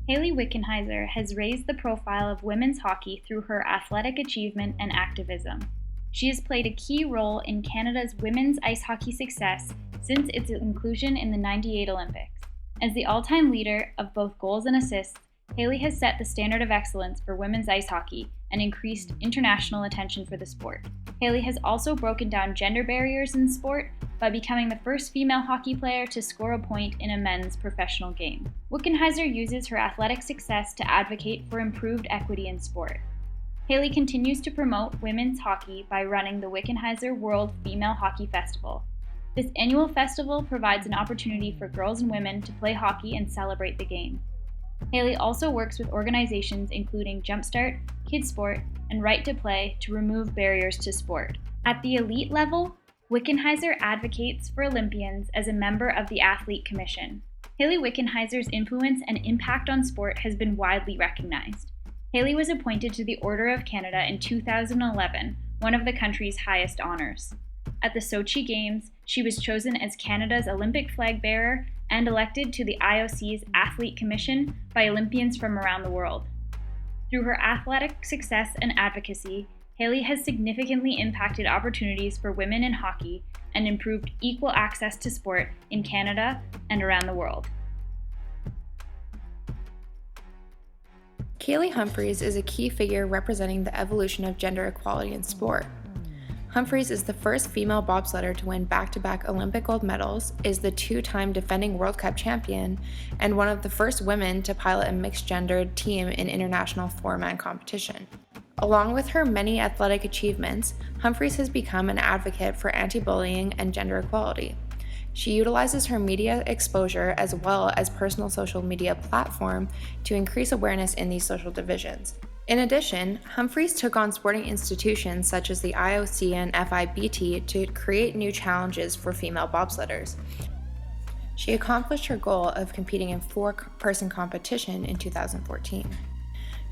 Haley Wickenheiser has raised the profile of women's hockey through her athletic achievement and activism. She has played a key role in Canada's women's ice hockey success since its inclusion in the '98 Olympics. As the all-time leader of both goals and assists, Haley has set the standard of excellence for women's ice hockey and increased international attention for the sport. Haley has also broken down gender barriers in sport by becoming the first female hockey player to score a point in a men's professional game. Wickenheiser uses her athletic success to advocate for improved equity in sport. Haley continues to promote women's hockey by running the Wickenheiser World Female Hockey Festival. This annual festival provides an opportunity for girls and women to play hockey and celebrate the game. Haley also works with organizations including Jumpstart, Kids Sport, and Right to Play to remove barriers to sport. At the elite level, Wickenheiser advocates for Olympians as a member of the Athlete Commission. Haley Wickenheiser's influence and impact on sport has been widely recognized. Haley was appointed to the Order of Canada in 2011, one of the country's highest honors. At the Sochi Games, she was chosen as Canada's Olympic flag bearer and elected to the IOC's Athlete Commission by Olympians from around the world. Through her athletic success and advocacy, Haley has significantly impacted opportunities for women in hockey and improved equal access to sport in Canada and around the world. Kaylee Humphries is a key figure representing the evolution of gender equality in sport. Humphries is the first female bobsledder to win back-to-back Olympic gold medals, is the two-time defending World Cup champion, and one of the first women to pilot a mixed-gendered team in international four-man competition. Along with her many athletic achievements, Humphries has become an advocate for anti-bullying and gender equality. She utilizes her media exposure as well as personal social media platform to increase awareness in these social divisions. In addition, Humphries took on sporting institutions such as the IOC and FIBT to create new challenges for female bobsledders. She accomplished her goal of competing in four-person competition in 2014.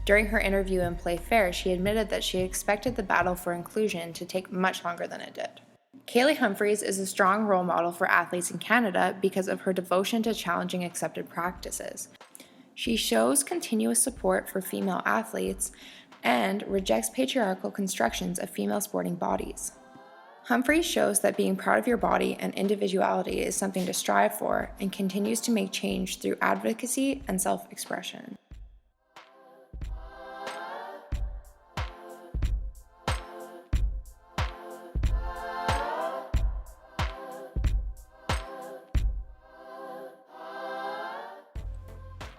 During her interview in Play Fair, she admitted that she expected the battle for inclusion to take much longer than it did. Kaylee Humphries is a strong role model for athletes in Canada because of her devotion to challenging accepted practices. She shows continuous support for female athletes and rejects patriarchal constructions of female sporting bodies. Humphries shows that being proud of your body and individuality is something to strive for and continues to make change through advocacy and self-expression.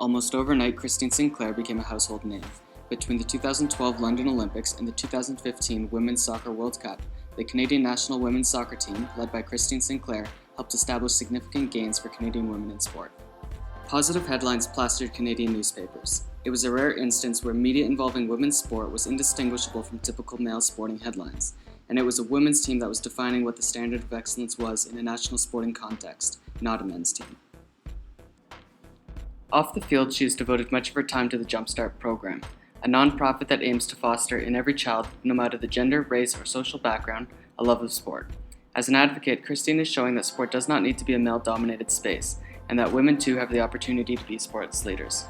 Almost overnight, Christie Sinclair became a household name. Between the 2012 London Olympics and the 2015 Women's Soccer World Cup, the Canadian national women's soccer team, led by Christie Sinclair, helped establish significant gains for Canadian women in sport. Positive headlines plastered Canadian newspapers. It was a rare instance where media involving women's sport was indistinguishable from typical male sporting headlines, and it was a women's team that was defining what the standard of excellence was in a national sporting context, not a men's team. Off the field, she has devoted much of her time to the Jumpstart program, a nonprofit that aims to foster in every child, no matter the gender, race, or social background, a love of sport. As an advocate, Christine is showing that sport does not need to be a male-dominated space, and that women too have the opportunity to be sports leaders.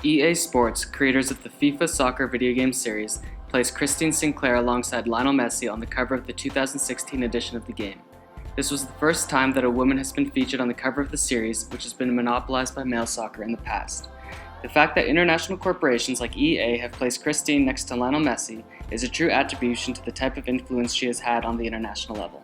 EA Sports, creators of the FIFA soccer video game series, placed Christie Sinclair alongside Lionel Messi on the cover of the 2016 edition of the game. This was the first time that a woman has been featured on the cover of the series, which has been monopolized by male soccer in the past. The fact that international corporations like EA have placed Christine next to Lionel Messi is a true attribution to the type of influence she has had on the international level.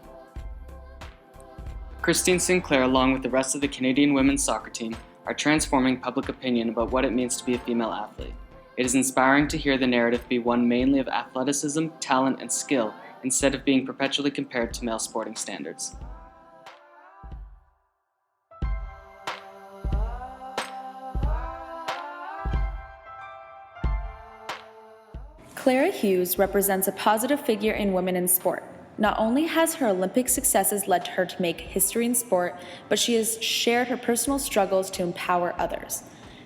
Christie Sinclair, along with the rest of the Canadian women's soccer team, are transforming public opinion about what it means to be a female athlete. It is inspiring to hear the narrative be one mainly of athleticism, talent, and skill, instead of being perpetually compared to male sporting standards. Clara Hughes represents a positive figure in women in sport. Not only has her Olympic successes led her to make history in sport, but she has shared her personal struggles to empower others.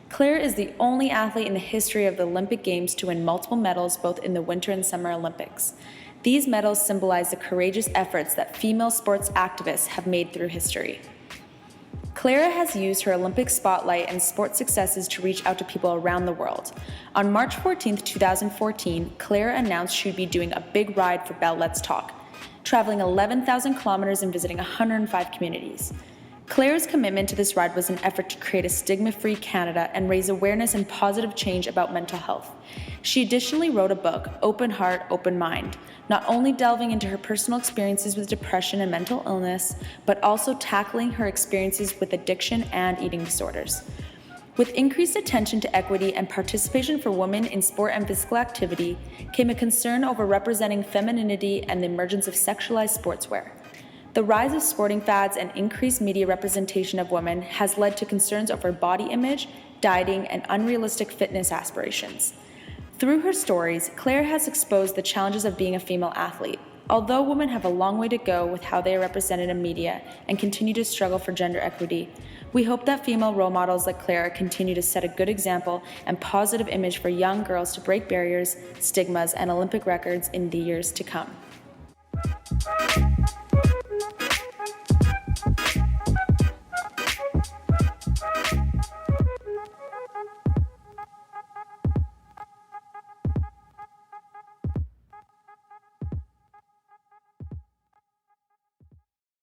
Claire is the only athlete in the history of the Olympic Games to win multiple medals both in the Winter and Summer Olympics. These medals symbolize the courageous efforts that female sports activists have made through history. Clara has used her Olympic spotlight and sports successes to reach out to people around the world. On March 14, 2014, Clara announced she'd be doing a big ride for Bell Let's Talk, traveling 11,000 kilometers and visiting 105 communities. Clara's commitment to this ride was an effort to create a stigma-free Canada and raise awareness and positive change about mental health. She additionally wrote a book, Open Heart, Open Mind, not only delving into her personal experiences with depression and mental illness, but also tackling her experiences with addiction and eating disorders. With increased attention to equity and participation for women in sport and physical activity, came a concern over representing femininity and the emergence of sexualized sportswear. The rise of sporting fads and increased media representation of women has led to concerns over body image, dieting, and unrealistic fitness aspirations. Through her stories, Clara has exposed the challenges of being a female athlete. Although women have a long way to go with how they are represented in media and continue to struggle for gender equity, we hope that female role models like Clara continue to set a good example and positive image for young girls to break barriers, stigmas, and Olympic records in the years to come.